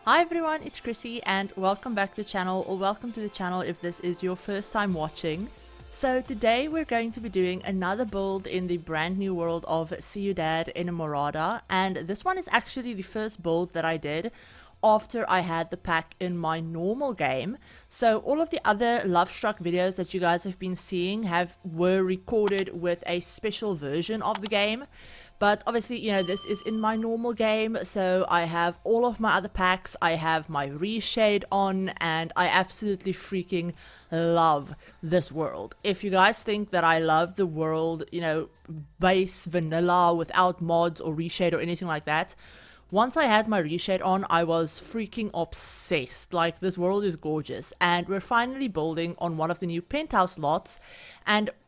Hi everyone, it's Chrissie and welcome back to the channel, or welcome to the channel if this is your first time watching. So today we're going to be doing another build in the brand new world of Ciudad Enamorada, and this one is actually the first build that I did after I had the pack in my normal game. So all of the other Lovestruck videos that you guys have been seeing were recorded with a special version of the game. But obviously, this is in my normal game, so I have all of my other packs, I have my reshade on, and I absolutely freaking love this world. If you guys think that I love the world, base vanilla without mods or reshade or anything like that, once I had my reshade on, I was freaking obsessed. Like, this world is gorgeous, and we're finally building on one of the new penthouse lots,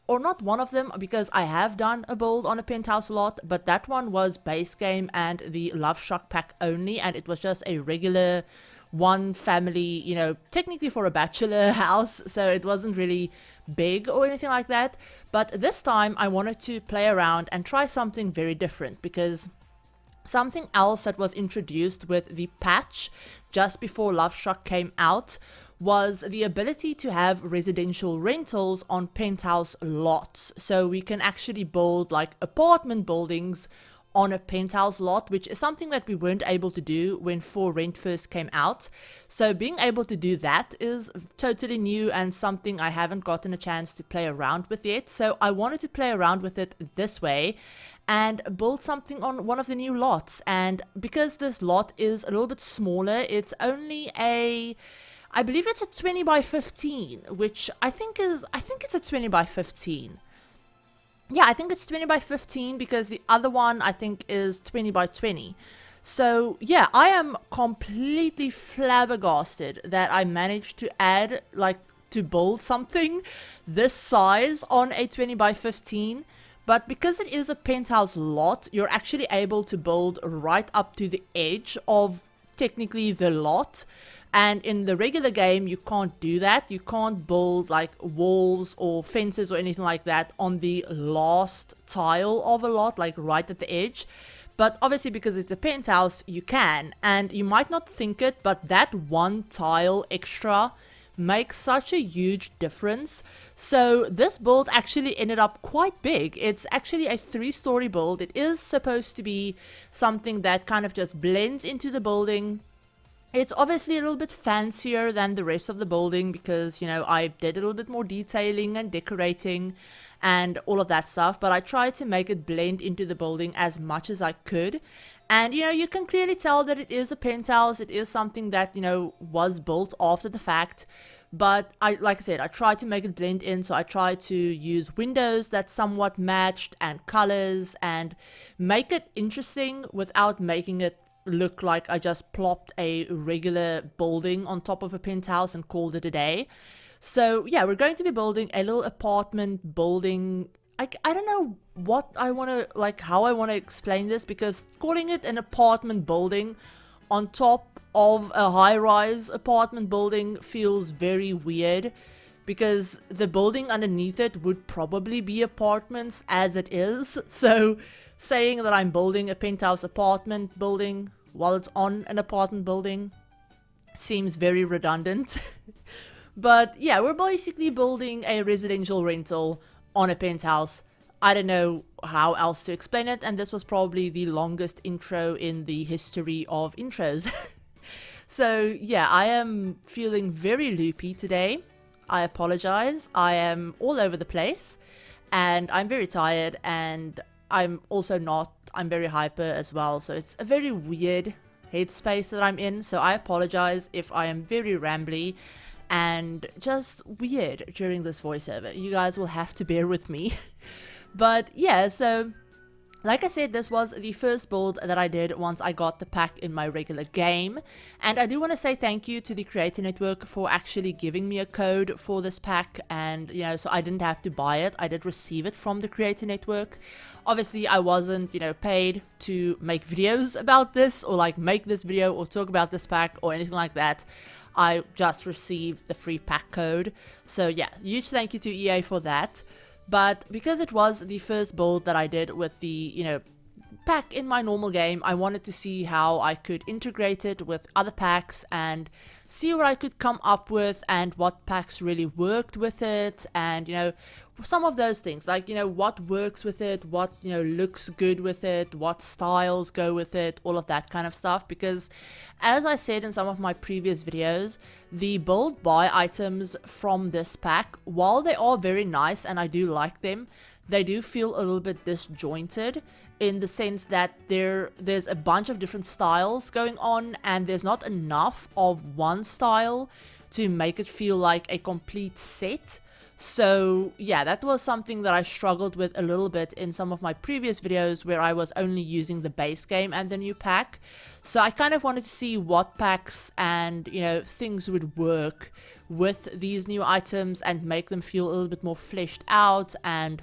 or not one of them, because I have done a build on a penthouse lot, but that one was base game and the Lovestruck pack only, and it was just a regular one family, technically for a bachelor house, so it wasn't really big or anything like that. But this time I wanted to play around and try something very different, because something else that was introduced with the patch just before Lovestruck came out was the ability to have residential rentals on penthouse lots. So we can actually build like apartment buildings on a penthouse lot, which is something that we weren't able to do when For Rent first came out. So being able to do that is totally new and something I haven't gotten a chance to play around with yet. So I wanted to play around with it this way and build something on one of the new lots. And because this lot is a little bit smaller, it's only I believe it's a 20 by 15, which I think it's a 20 by 15. Yeah, I think it's 20 by 15 because the other one I think is 20 by 20. So yeah, I am completely flabbergasted that I managed to build something this size on a 20 by 15. But because it is a penthouse lot, you're actually able to build right up to the edge of technically the lot. And in the regular game, you can't do that. You can't build like walls or fences or anything like that on the last tile of a lot, like right at the edge. But obviously, because it's a penthouse, you can. And you might not think it, but that one tile extra makes such a huge difference. So this build actually ended up quite big. It's actually a 3-story build. It is supposed to be something that kind of just blends into the building. It's obviously a little bit fancier than the rest of the building because, I did a little bit more detailing and decorating and all of that stuff, but I tried to make it blend into the building as much as I could. And, you can clearly tell that it is a penthouse. It is something that, was built after the fact. But like I said, I tried to make it blend in, so I tried to use windows that somewhat matched and colors and make it interesting without making it look like I just plopped a regular building on top of a penthouse and called it a day. So yeah, we're going to be building a little apartment building. I don't know what I want to, how I want to explain this, because calling it an apartment building on top of a high-rise apartment building feels very weird, because the building underneath it would probably be apartments as it is. So saying that I'm building a penthouse apartment building while it's on an apartment building seems very redundant. But yeah, we're basically building a residential rental on a penthouse. I don't know how else to explain it, and this was probably the longest intro in the history of intros. So yeah, I am feeling very loopy today. I apologize. I am all over the place and I'm very tired, and I'm very hyper as well, so it's a very weird headspace that I'm in, so I apologize if I am very rambly and just weird during this voiceover. You guys will have to bear with me. But yeah, so like I said, this was the first build that I did once I got the pack in my regular game. And I do want to say thank you to the Creator Network for actually giving me a code for this pack. And, so I didn't have to buy it. I did receive it from the Creator Network. Obviously, I wasn't, paid to make videos about this, or make this video or talk about this pack or anything like that. I just received the free pack code. So yeah, huge thank you to EA for that. But because it was the first build that I did with the, pack in my normal game, I wanted to see how I could integrate it with other packs and see what I could come up with and what packs really worked with it, and you know, some of those things, like, you know, what works with it, what, you know, looks good with it, what styles go with it, all of that kind of stuff. Because as I said in some of my previous videos, the build buy items from this pack, while they are very nice and I do like them, they do feel a little bit disjointed, in the sense that there's a bunch of different styles going on and there's not enough of one style to make it feel like a complete set. So yeah, that was something that I struggled with a little bit in some of my previous videos where I was only using the base game and the new pack. So I kind of wanted to see what packs and, you know, things would work with these new items and make them feel a little bit more fleshed out, and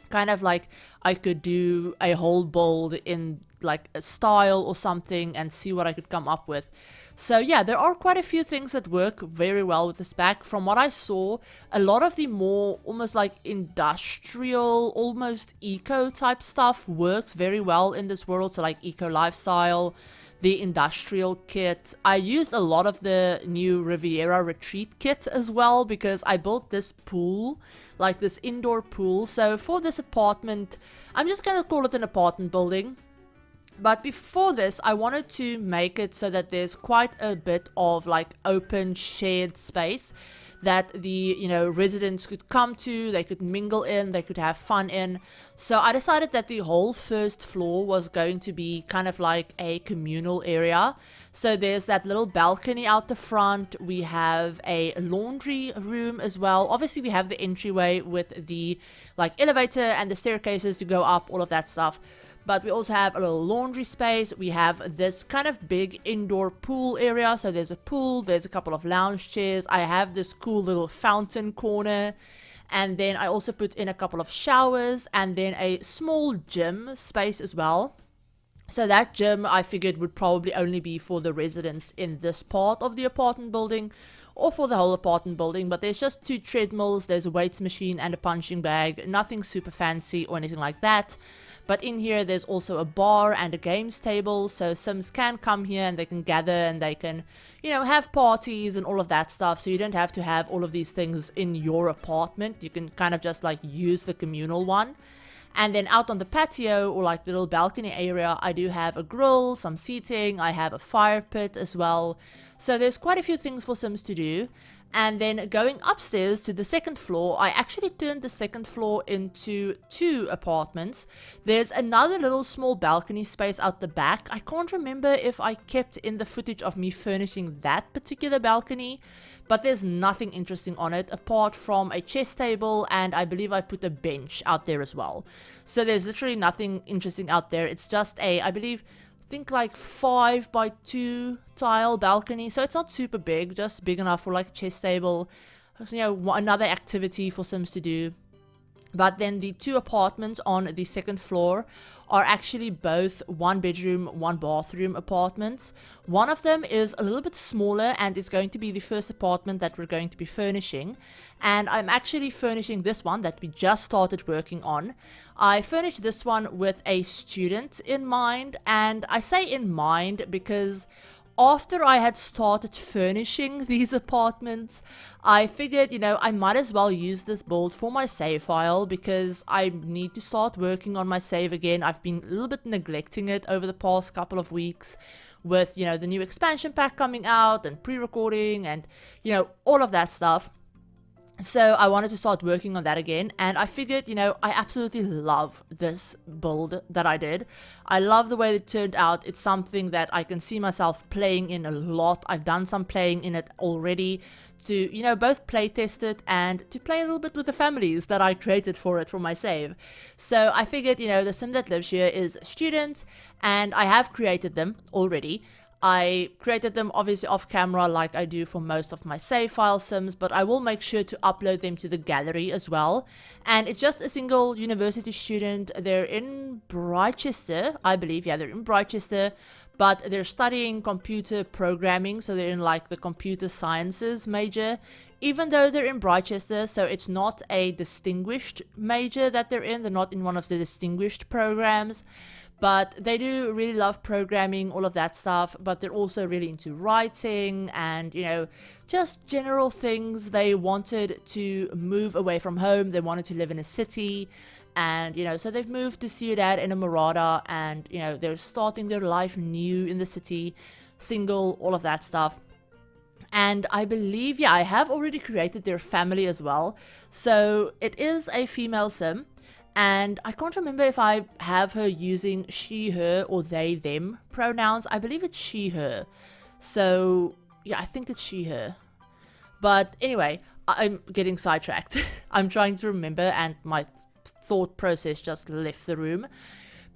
kind of like I could do a whole build in like a style or something and see what I could come up with. So yeah, there are quite a few things that work very well with this pack. From what I saw, a lot of the more almost like industrial, almost eco type stuff works very well in this world. So like eco lifestyle, the industrial kit. I used a lot of the new Riviera Retreat kit as well, because I built this pool, like this indoor pool. So for this apartment, I'm just gonna call it an apartment building. But before this, I wanted to make it so that there's quite a bit of like open shared space that the, you know, residents could come to, they could mingle in, they could have fun in. So I decided that the whole first floor was going to be kind of like a communal area. So there's that little balcony out the front. We have a laundry room as well. Obviously we have the entryway with the like elevator and the staircases to go up, all of that stuff. But we also have a little laundry space. We have this kind of big indoor pool area. So there's a pool, there's a couple of lounge chairs. I have this cool little fountain corner. And then I also put in a couple of showers and then a small gym space as well. So that gym I figured would probably only be for the residents in this part of the apartment building, or for the whole apartment building. But there's just 2 treadmills, there's a weights machine and a punching bag. Nothing super fancy or anything like that. But in here there's also a bar and a games table, so Sims can come here and they can gather and they can, you know, have parties and all of that stuff. So you don't have to have all of these things in your apartment. You can kind of just like use the communal one. And then out on the patio, or like the little balcony area, I do have a grill, some seating, I have a fire pit as well. So there's quite a few things for Sims to do. And then going upstairs to the second floor, I actually turned the second floor into 2 apartments. There's another little small balcony space out the back. I can't remember if I kept in the footage of me furnishing that particular balcony, but there's nothing interesting on it apart from a chess table, and I believe I put a bench out there as well. So there's literally nothing interesting out there. It's just a, I think like 5x2 tile balcony, so it's not super big, just big enough for like a chess table, you know, another activity for Sims to do. But then the 2 apartments on the second floor are actually both 1 bedroom, 1 bathroom apartments. One of them is a little bit smaller and is going to be the first apartment that we're going to be furnishing. And I'm actually furnishing this one that we just started working on. I furnished this one with a student in mind, and I say in mind because after I had started furnishing these apartments, I figured, you know, I might as well use this build for my save file, because I need to start working on my save again. I've been a little bit neglecting it over the past couple of weeks with, you know, the new expansion pack coming out and pre-recording and, you know, all of that stuff. So I wanted to start working on that again, and I figured, you know, I absolutely love this build that I did. I love the way it turned out. It's something that I can see myself playing in a lot. I've done some playing in it already to, you know, both play test it and to play a little bit with the families that I created for it for my save. So I figured, you know, the sim that lives here is students, and I have created them already. I created them obviously off camera like I do for most of my save file sims, but I will make sure to upload them to the gallery as well. And it's just a single university student. They're in Brichester, I believe. Yeah, they're in Brichester, but they're studying computer programming, so they're in like the computer sciences major, even though they're in Brichester. So it's not a distinguished major that they're in. They're not in one of the distinguished programs. But they do really love programming, all of that stuff, but they're also really into writing and, you know, just general things. They wanted to move away from home. They wanted to live in a city. And, you know, so they've moved to Ciudad Enamorada and, you know, they're starting their life new in the city, single, all of that stuff. And I believe, yeah, I have already created their family as well. So it is a female sim. And I can't remember if I have her using she, her, or they, them pronouns. I believe it's she, her. So, yeah, I think it's she, her. But anyway, I'm getting sidetracked. I'm trying to remember and my thought process just left the room.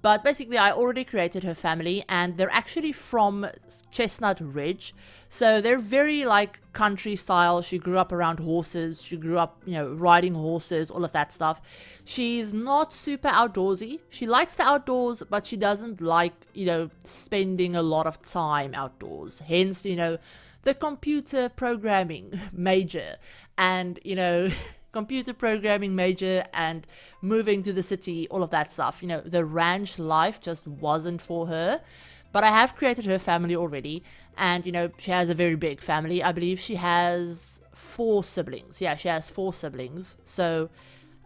But basically, I already created her family, and they're actually from Chestnut Ridge. So they're very like country style. She grew up around horses. She grew up, you know, riding horses, all of that stuff. She's not super outdoorsy. She likes the outdoors, but she doesn't like, you know, spending a lot of time outdoors. Hence, you know, the computer programming major and, you know, computer programming major and moving to the city, all of that stuff. You know, the ranch life just wasn't for her. But I have created her family already, and, you know, she has a very big family. I believe she has 4 siblings. Yeah, she has 4 siblings. So,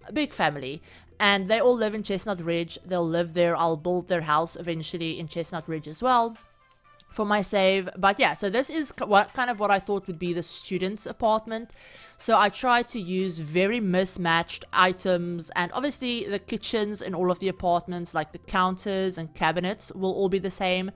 a big family. And they all live in Chestnut Ridge. They'll live there. I'll build their house eventually in Chestnut Ridge as well for my save. But yeah, so this is what I thought would be the student's apartment. So I tried to use very mismatched items, and obviously the kitchens in all of the apartments, like the counters and cabinets, will all be the same.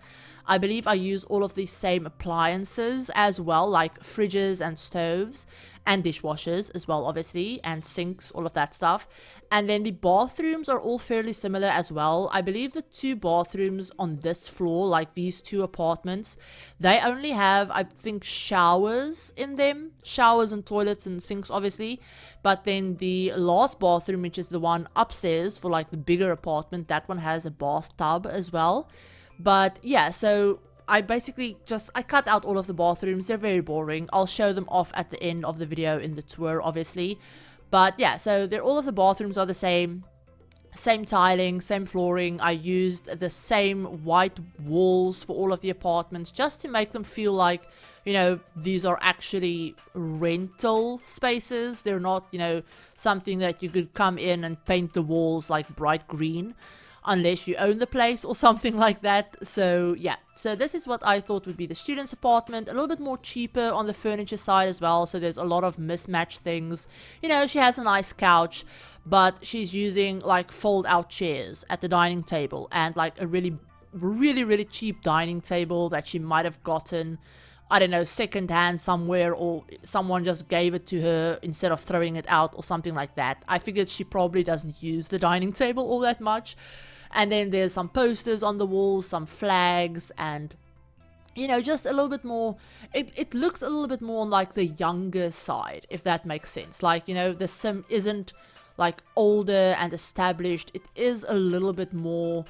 I believe I use all of the same appliances as well, like fridges and stoves and dishwashers as well, obviously, and sinks, all of that stuff. And then the bathrooms are all fairly similar as well. I believe the 2 bathrooms on this floor, like these 2 apartments, they only have, I think, showers in them. Showers and toilets and sinks, obviously. But then the last bathroom, which is the one upstairs for like the bigger apartment, that one has a bathtub as well. But yeah, so I basically I cut out all of the bathrooms. They're very boring. I'll show them off at the end of the video in the tour, obviously. But yeah, so all of the bathrooms are the same. Same tiling, same flooring. I used the same white walls for all of the apartments just to make them feel like, you know, these are actually rental spaces. They're not, you know, something that you could come in and paint the walls like bright green, unless you own the place or something like that. So yeah, so this is what I thought would be the student's apartment. A little bit more cheaper on the furniture side as well, so there's a lot of mismatched things. You know, she has a nice couch, but she's using like fold out chairs at the dining table, and like a really cheap dining table that she might have gotten, I don't know, second hand somewhere, or someone just gave it to her instead of throwing it out or something like that. I figured she probably doesn't use the dining table all that much. And then there's some posters on the walls, some flags, and, you know, just a little bit more, it looks a little bit more on like the younger side, if that makes sense. Like, you know, the sim isn't like older and established. It is a little bit more,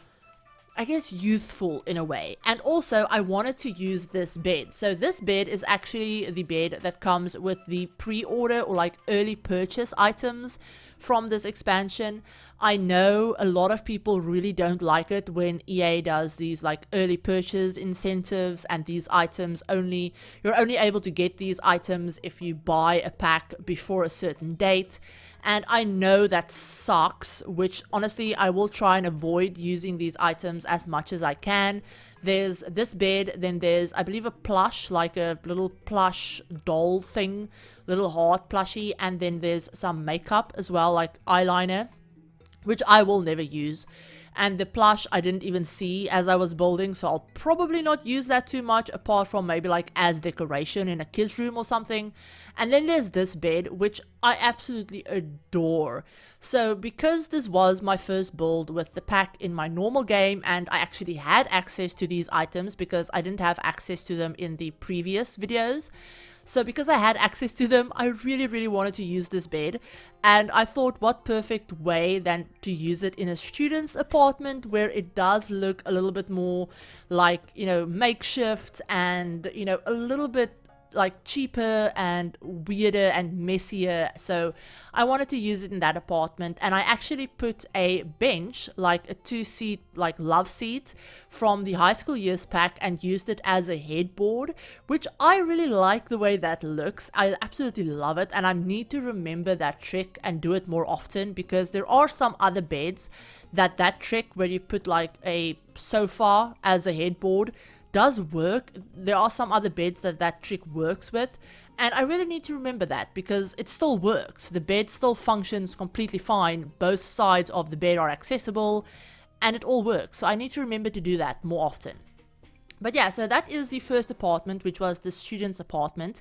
I guess, youthful in a way. And also, I wanted to use this bed. So this bed is actually the bed that comes with the pre-order or like early purchase items from this expansion. I know a lot of people really don't like it when EA does these like early purchase incentives, and these items you're only able to get these items if you buy a pack before a certain date. And I know that sucks, which honestly I will try and avoid using these items as much as I can. There's this bed, then there's, I believe, a plush, like a little plush doll thing, little heart plushie, and then there's some makeup as well, like eyeliner, which I will never use. And the plush I didn't even see as I was building, so I'll probably not use that too much, apart from maybe like as decoration in a kid's room or something. And then there's this bed, which I absolutely adore. So because this was my first build with the pack in my normal game, and I actually had access to these items because I didn't have access to them in the previous videos. So because I had access to them, I really wanted to use this bed. And I thought, what perfect way than to use it in a student's apartment, where it does look a little bit more like, you know, makeshift, and, you know, a little bit like cheaper and weirder and messier, so I wanted to use it in that apartment. And I actually put a bench, like a 2-seat like love seat from the high school years pack, and used it as a headboard, which I really like the way that looks. I absolutely love it, and I need to remember that trick and do it more often, because there are some other beds that trick where you put like a sofa as a headboard does work. There are some other beds that trick works with, and I really need to remember that, because it still works. The bed still functions completely fine. Both sides of the bed are accessible, and it all works. So I need to remember to do that more often. But yeah, so that is the first apartment, which was the student's apartment.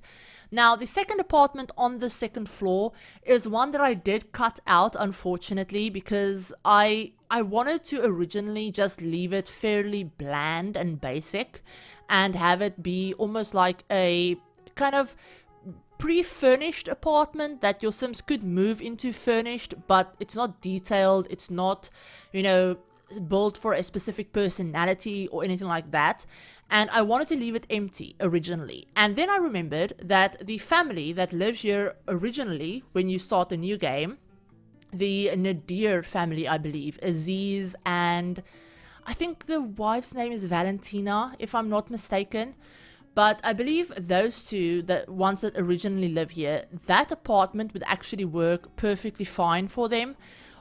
Now, the second apartment on the second floor is one that I did cut out, unfortunately, because I wanted to originally just leave it fairly bland and basic and have it be almost like a kind of pre-furnished apartment that your Sims could move into furnished, but it's not detailed, it's not, you know, built for a specific personality or anything like that. And I wanted to leave it empty originally. And then I remembered that the family that lives here originally, when you start a new game, the Nadir family, I believe, Aziz, and I think the wife's name is Valentina, if I'm not mistaken. But I believe those two, the ones that originally live here, that apartment would actually work perfectly fine for them.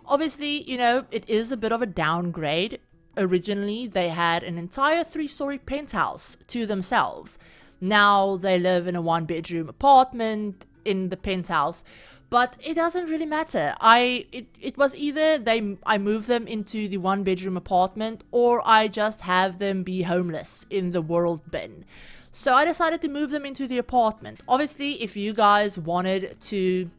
Obviously, you know, it is a bit of a downgrade. Originally, they had an entire 3-story penthouse to themselves. Now they live in a 1-bedroom apartment in the penthouse, but it doesn't really matter. It was either I move them into the 1-bedroom apartment, or I just have them be homeless in the world bin. So I decided to move them into the apartment. Obviously, if you guys wanted to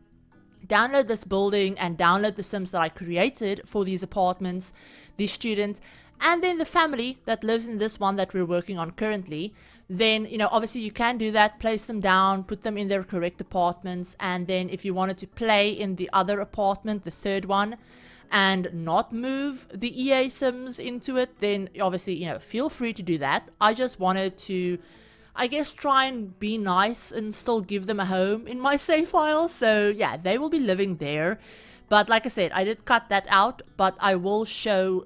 download this building and download the Sims that I created for these apartments, the student, and then the family that lives in this one that we're working on currently, then, you know, obviously you can do that, place them down, put them in their correct apartments, and then if you wanted to play in the other apartment, the third one, and not move the EA Sims into it, then obviously, you know, feel free to do that. I just wanted to, I guess, try and be nice and still give them a home in my save file. So yeah, they will be living there. But like I said, I did cut that out, but I will show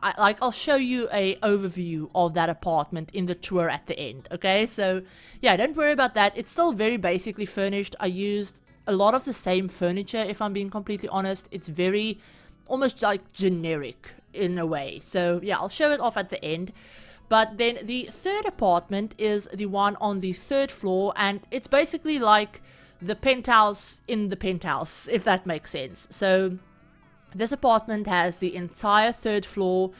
I'll show you a overview of that apartment in the tour at the end. Okay, so yeah, don't worry about that. It's still very basically furnished. I used a lot of the same furniture, if I'm being completely honest. It's very almost like generic in a way. So yeah, I'll show it off at the end. But then the third apartment is the one on the third floor, and it's basically like the penthouse in the penthouse, if that makes sense. So this apartment has the entire third floor.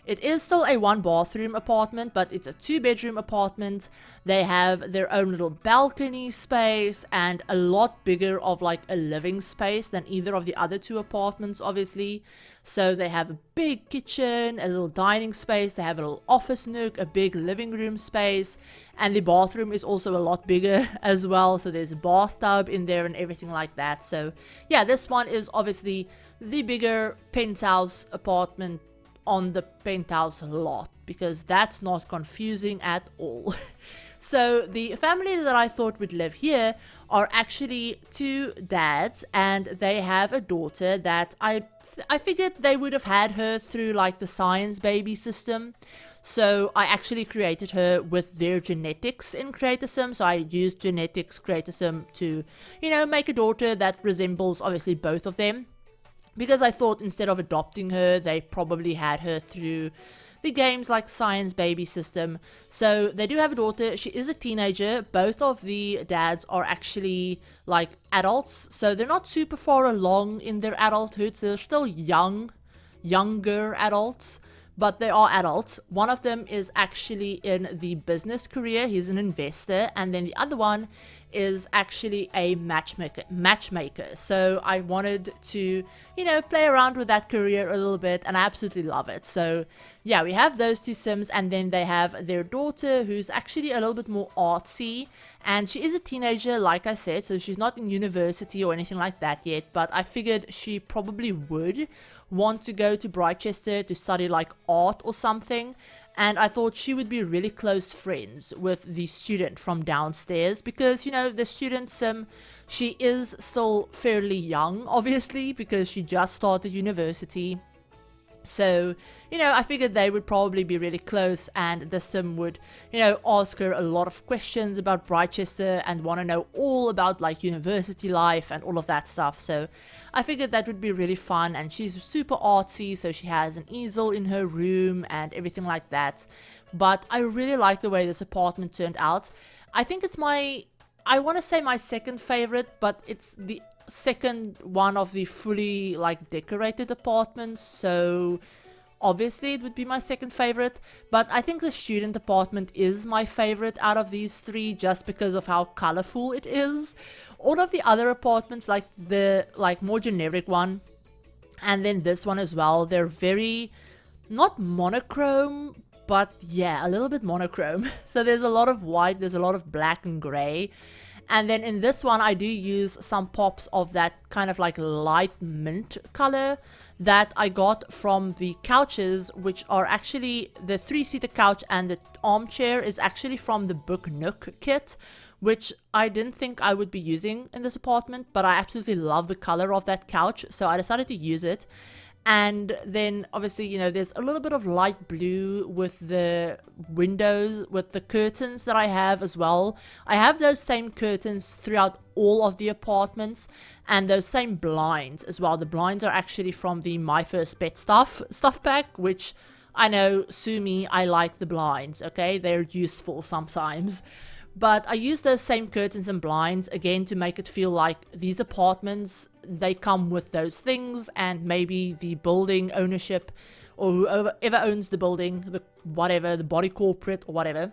It is still a 1-bathroom apartment, but it's a 2-bedroom apartment. They have their own little balcony space and a lot bigger of like a living space than either of the other 2 apartments, obviously. So they have a big kitchen, a little dining space, they have a little office nook, a big living room space, and the bathroom is also a lot bigger as well. So there's a bathtub in there and everything like that. So yeah, this one is obviously the bigger penthouse apartment on the penthouse lot, because that's not confusing at all. So the family that I thought would live here are actually 2 dads, and they have a daughter that I figured they would have had her through like the science baby system. So I actually created her with their genetics in Create a Sim. So I used genetics Create a Sim to, you know, make a daughter that resembles obviously both of them. Because I thought instead of adopting her, they probably had her through the game's like science baby system. So they do have a daughter. She is a teenager. Both of the dads are actually like adults. So they're not super far along in their adulthood. So they're still younger adults, but they are adults. One of them is actually in the business career. He's an investor. And then the other one is actually a matchmaker. So I wanted to, you know, play around with that career a little bit, and I absolutely love it. So yeah, we have those 2 Sims, and then they have their daughter, who's actually a little bit more artsy, and she is a teenager, like I said, so she's not in university or anything like that yet, but I figured she probably would want to go to Brightchester to study like art or something. and I thought she would be really close friends with the student from downstairs because, you know, the student Sim, she is still fairly young, obviously, because she just started university. So, you know, I figured they would probably be really close, and the Sim would, you know, ask her a lot of questions about Brightchester and want to know all about, like, university life and all of that stuff. So I figured that would be really fun, and she's super artsy, so she has an easel in her room and everything like that. But I really like the way this apartment turned out. I think it's I want to say my second favorite, but it's the second one of the fully, like, decorated apartments, so obviously it would be my second favorite. But I think the student apartment is my favorite out of these three, just because of how colorful it is. All of the other apartments, like the more generic one and then this one as well, they're very not monochrome, but yeah, a little bit monochrome. So there's a lot of white, there's a lot of black and gray. And then in this one, I do use some pops of that kind of like light mint color that I got from the couches, which are actually the 3-seater couch, and the armchair is actually from the Book Nook kit, which I didn't think I would be using in this apartment, but I absolutely love the color of that couch, so I decided to use it. And then obviously, you know, there's a little bit of light blue with the windows, with the curtains that I have as well. I have those same curtains throughout all of the apartments, and those same blinds as well. The blinds are actually from the My First Pet stuff pack, which I know, sue me, I like the blinds, okay? They're useful sometimes. But I use those same curtains and blinds, again, to make it feel like these apartments, they come with those things, and maybe the building ownership, or whoever owns the building, the body corporate or whatever,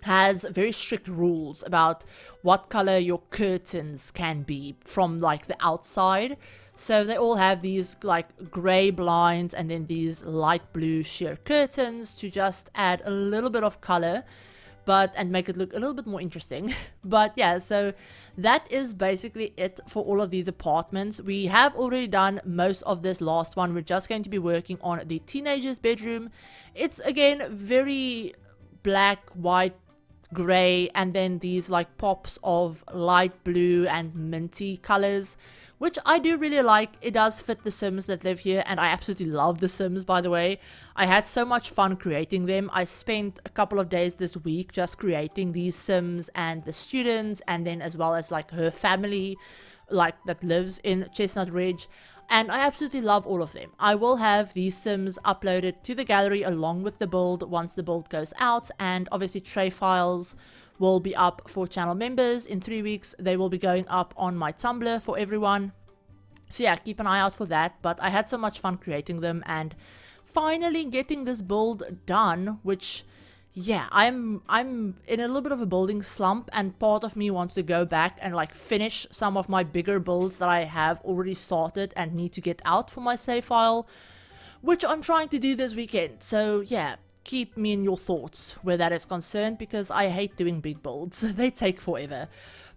has very strict rules about what color your curtains can be from, like, the outside. So they all have these, like, gray blinds and then these light blue sheer curtains to just add a little bit of color, and make it look a little bit more interesting. But yeah, so that is basically it for all of these apartments. We have already done most of this last one. We're just going to be working on the teenager's bedroom. It's, again, very black, white, gray, and then these, like, pops of light blue and minty colors, which I do really like. It does fit the Sims that live here, and I absolutely love the Sims, by the way. I had so much fun creating them. I spent a couple of days this week just creating these Sims and the students, and then as well as, like, her family, like, that lives in Chestnut Ridge. And I absolutely love all of them. I will have these Sims uploaded to the gallery along with the build once the build goes out, and obviously tray files will be up for channel members. In 3 weeks they will be going up on my Tumblr for everyone, so yeah, keep an eye out for that. But I had so much fun creating them and finally getting this build done, which, yeah, I'm in a little bit of a building slump, and part of me wants to go back and, like, finish some of my bigger builds that I have already started and need to get out for my save file, which I'm trying to do this weekend. So yeah, keep me in your thoughts where that is concerned, because I hate doing big builds. They take forever.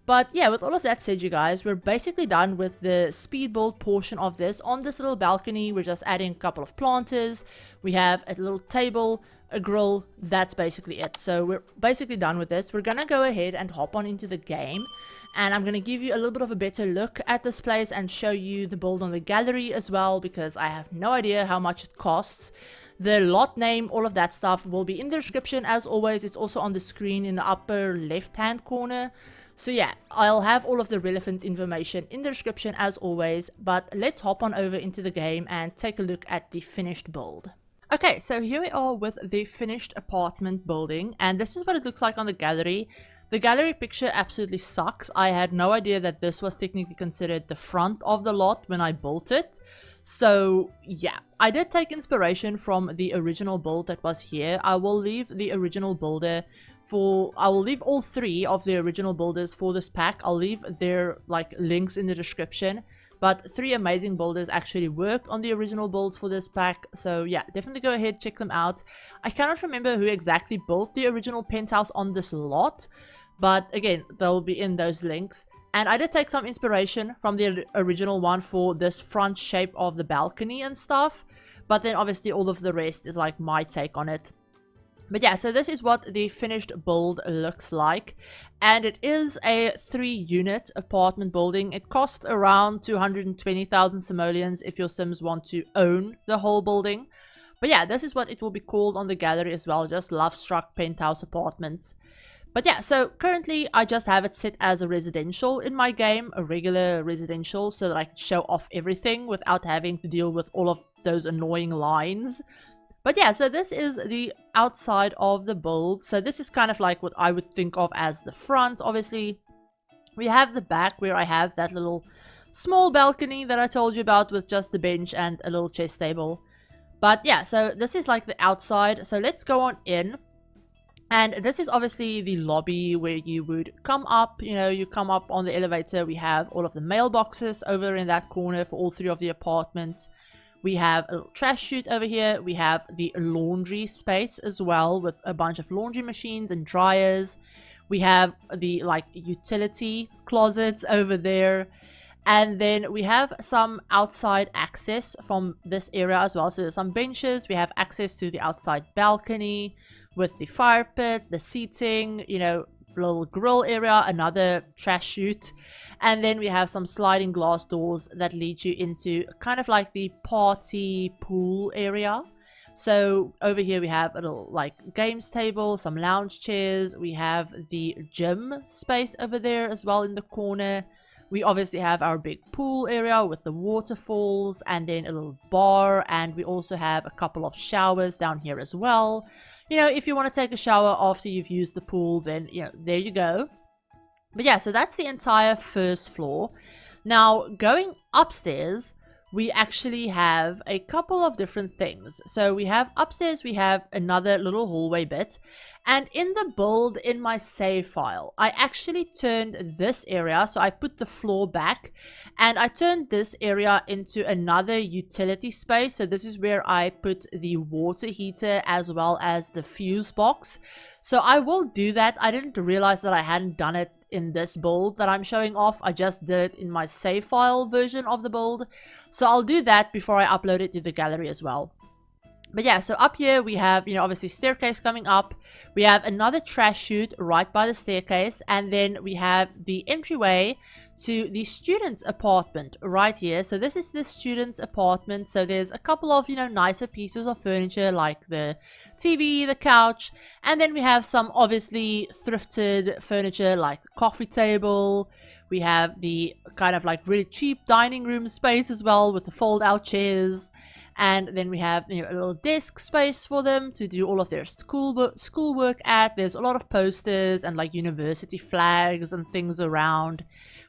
But yeah, with all of that said, you guys, we're basically done with the speed build portion of this. On this little balcony, we're just adding a couple of planters. We have a little table, a grill. That's basically it. So we're basically done with this. We're gonna go ahead and hop on into the game, and I'm gonna give you a little bit of a better look at this place and show you the build on the gallery as well, because I have no idea how much it costs. The lot name, all of that stuff will be in the description as always. It's also on the screen in the upper left hand corner. So yeah, I'll have all of the relevant information in the description as always. But let's hop on over into the game and take a look at the finished build. Okay, so here we are with the finished apartment building, and this is what it looks like on the gallery. The gallery picture absolutely sucks. I had no idea that this was technically considered the front of the lot when I built it. So yeah, I did take inspiration from the original build that was here. I will leave the original builder I will leave all 3 of the original builders for this pack. I'll leave their, like, links in the description. But 3 amazing builders actually worked on the original builds for this pack. So yeah, definitely go ahead, check them out. I cannot remember who exactly built the original penthouse on this lot, but again, they'll be in those links. And I did take some inspiration from the original one for this front shape of the balcony and stuff. But then obviously all of the rest is, like, my take on it. But yeah, so this is what the finished build looks like. And it is a 3-unit apartment building. It costs around 220,000 simoleons if your Sims want to own the whole building. But yeah, this is what it will be called on the gallery as well, just Lovestruck Penthouse Apartments. But yeah, so currently I just have it set as a residential in my game, a regular residential, so that I can show off everything without having to deal with all of those annoying lines. But yeah, so this is the outside of the build. So this is kind of like what I would think of as the front, obviously. We have the back where I have that little small balcony that I told you about with just the bench and a little chest table. But yeah, so this is like the outside. So let's go on in. And this is obviously the lobby where you would come up, you come up on the elevator. We have all of the mailboxes over in that corner for all 3 of the apartments. We have a little trash chute over here. We have the laundry space as well with a bunch of laundry machines and dryers. We have the utility closets over there. And then we have some outside access from this area as well. So there's some benches. We have access to the outside balcony with the fire pit, the seating, little grill area, another trash chute. And then we have some sliding glass doors that lead you into kind of like the party pool area. So over here we have a little games table, some lounge chairs. We have the gym space over there as well in the corner. We obviously have our big pool area with the waterfalls and then a little bar. And we also have a couple of showers down here as well. If you want to take a shower after you've used the pool, then, there you go. But yeah, so that's the entire first floor. Now, going upstairs, we actually have a couple of different things. So we have upstairs, we have another little hallway bit. And in the build, in my save file, I actually turned this area, so I put the floor back, and I turned this area into another utility space. So this is where I put the water heater as well as the fuse box. So I will do that. I didn't realize that I hadn't done it in this build that I'm showing off. I just did it in my save file version of the build. So I'll do that before I upload it to the gallery as well. But yeah, so up here we have, obviously staircase coming up. We have another trash chute right by the staircase. And then we have the entryway to the student's apartment right here. So this is the student's apartment. So there's a couple of, nicer pieces of furniture like the TV, the couch. And then we have some obviously thrifted furniture like coffee table. We have the kind of really cheap dining room space as well with the fold out chairs. And then we have a little desk space for them to do all of their schoolwork at. There's a lot of posters and university flags and things around.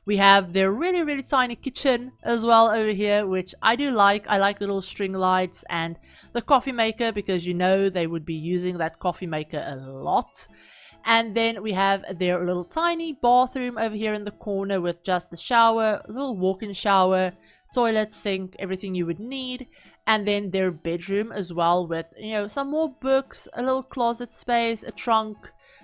We have their really, really tiny kitchen as well over here, which I do like. I like little string lights and the coffee maker because they would be using that coffee maker a lot. And then we have their little tiny bathroom over here in the corner with just the shower, a little walk-in shower, toilet, sink, everything you would need. And then their bedroom as well with, some more books, a little closet space, a trunk,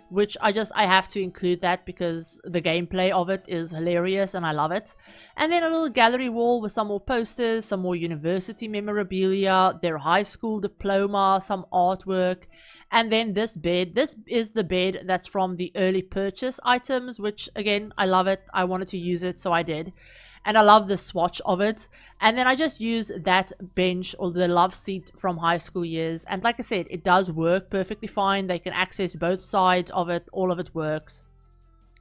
which I have to include that because the gameplay of it is hilarious and I love it. And then a little gallery wall with some more posters, some more university memorabilia, their high school diploma, some artwork. And then this bed, this is the bed that's from the early purchase items, which again, I love it. I wanted to use it, so I did. And I love the swatch of it. And then I just use that bench or the love seat from high school years. And like I said, it does work perfectly fine. They can access both sides of it. All of it works.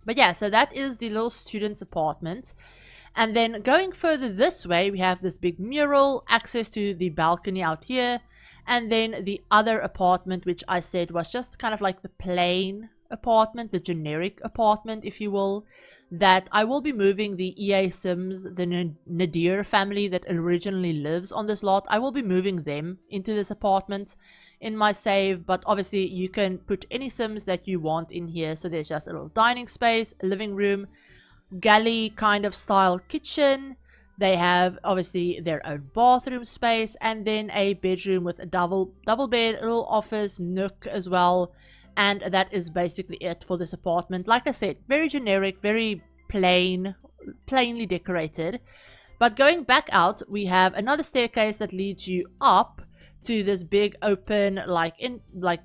But yeah, so that is the little student's apartment. And then going further this way, we have this big mural, access to the balcony out here. And then the other apartment, which I said was just kind of like the plain apartment, the generic apartment, if you will. That I will be moving the EA Sims, the Nadir family that originally lives on this lot. I will be moving them into this apartment in my save, but obviously you can put any Sims that you want in here. So there's just a little dining space, a living room, galley kind of style kitchen. They have obviously their own bathroom space and then a bedroom with a double bed, a little office, nook as well. And that is basically it for this apartment. Like I said, very generic, very plainly decorated. But going back out, we have another staircase that leads you up to this big open,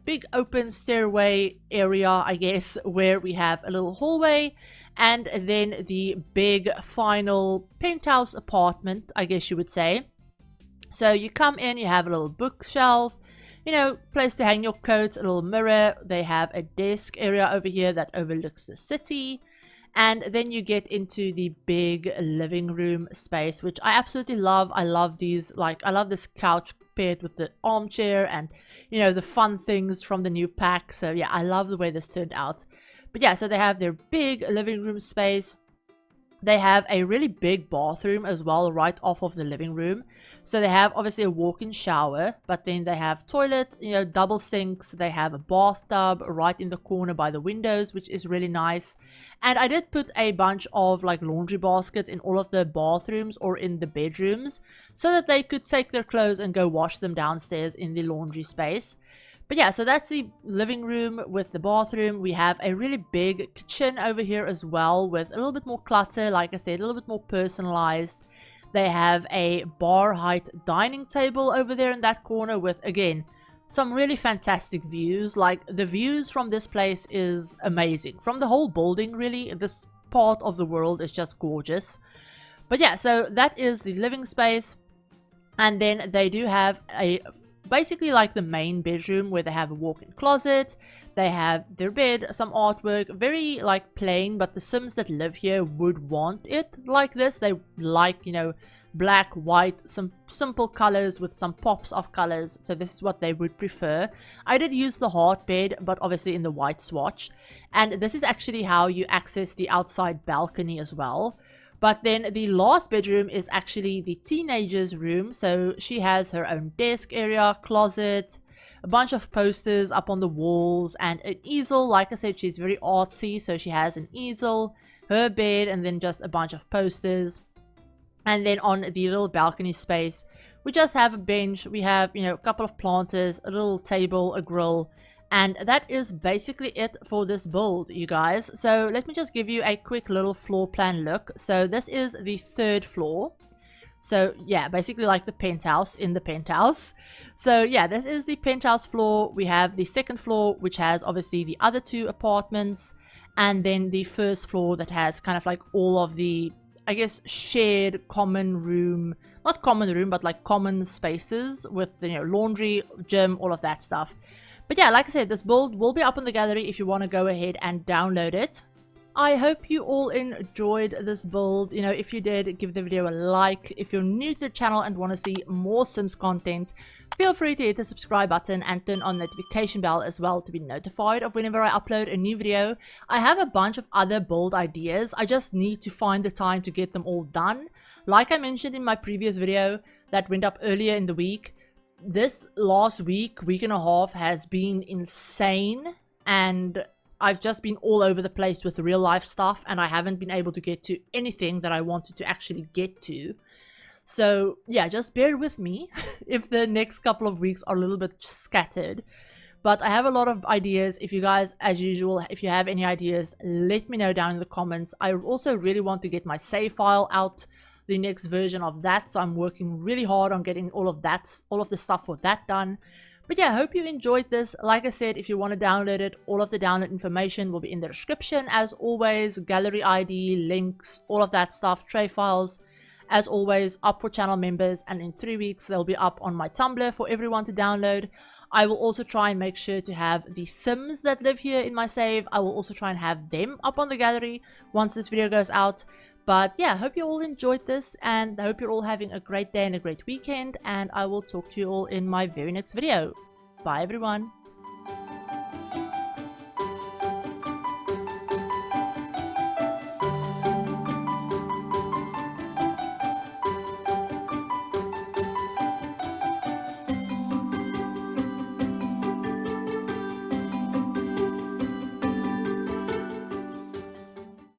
big open stairway area, I guess, where we have a little hallway, and then the big final penthouse apartment, I guess you would say. So you come in, you have a little bookshelf, you know, place to hang your coats, a little mirror. They have a desk area over here that overlooks the city. And then you get into the big living room space, which I absolutely love. I love these, I love this couch paired with the armchair and, you know, the fun things from the new pack. So yeah, I love the way this turned out. But yeah, so they have their big living room space. They have a really big bathroom as well, right off of the living room. So they have obviously a walk-in shower, but then they have toilet, you know, double sinks. They have a bathtub right in the corner by the windows, which is really nice. And I did put a bunch of like laundry baskets in all of the bathrooms or in the bedrooms so that they could take their clothes and go wash them downstairs in the laundry space. But yeah, so that's the living room with the bathroom. We have a really big kitchen over here as well with a little bit more clutter, like I said, a little bit more personalized. They have a bar height dining table over there in that corner with, again, some really fantastic views. Like, the views from this place is amazing. From the whole building, really, this part of the world is just gorgeous. But yeah, so that is the living space. And then they do have a basically like the main bedroom where they have a walk-in closet. They have their bed, some artwork, very like plain, but the Sims that live here would want it like this. They like, you know, black, white, some simple colors with some pops of colors. So this is what they would prefer. I did use the heart bed, but obviously in the white swatch. And this is actually how you access the outside balcony as well. But then the last bedroom is actually the teenager's room. So she has her own desk area, closet, a bunch of posters up on the walls, and an easel. Like I said, she's very artsy, so she has an easel, her bed, and then just a bunch of posters. And then on the little balcony space, we just have a bench. We have, you know, a couple of planters, a little table, a grill. And that is basically it for this build, you guys. So let me just give you a quick little floor plan look. So this is the third floor. So yeah, basically like the penthouse in the penthouse. So yeah, this is the penthouse floor. We have the second floor, which has obviously the other two apartments. And then the first floor that has kind of like all of the, I guess, shared common room. Not common room, but like common spaces with, you know, laundry, gym, all of that stuff. But yeah, like I said, this build will be up in the gallery if you want to go ahead and download it. I hope you all enjoyed this build. You know, if you did, give the video a like. If you're new to the channel and want to see more Sims content, feel free to hit the subscribe button and turn on the notification bell as well to be notified of whenever I upload a new video. I have a bunch of other build ideas. I just need to find the time to get them all done. Like I mentioned in my previous video that went up earlier in the week, this last week and a half has been insane, and I've just been all over the place with real life stuff, and I haven't been able to get to anything that I wanted to actually get to. So yeah, just bear with me if the next couple of weeks are a little bit scattered. But I have a lot of ideas. If you guys, as usual, if you have any ideas, let me know down in the comments. I also really want to get my save file out, the next version of that, so I'm working really hard on getting all of the stuff for that done. But yeah, I hope you enjoyed this. Like I said, if you want to download it, all of the download information will be in the description as always. Gallery ID, links, all of that stuff, tray files, as always, up for channel members, and in 3 weeks they'll be up on my Tumblr for everyone to download. I will also try and make sure to have the Sims that live here in my save. I will also try and have them up on the gallery once this video goes out. But yeah, I hope you all enjoyed this, and I hope you're all having a great day and a great weekend, and I will talk to you all in my very next video. Bye everyone.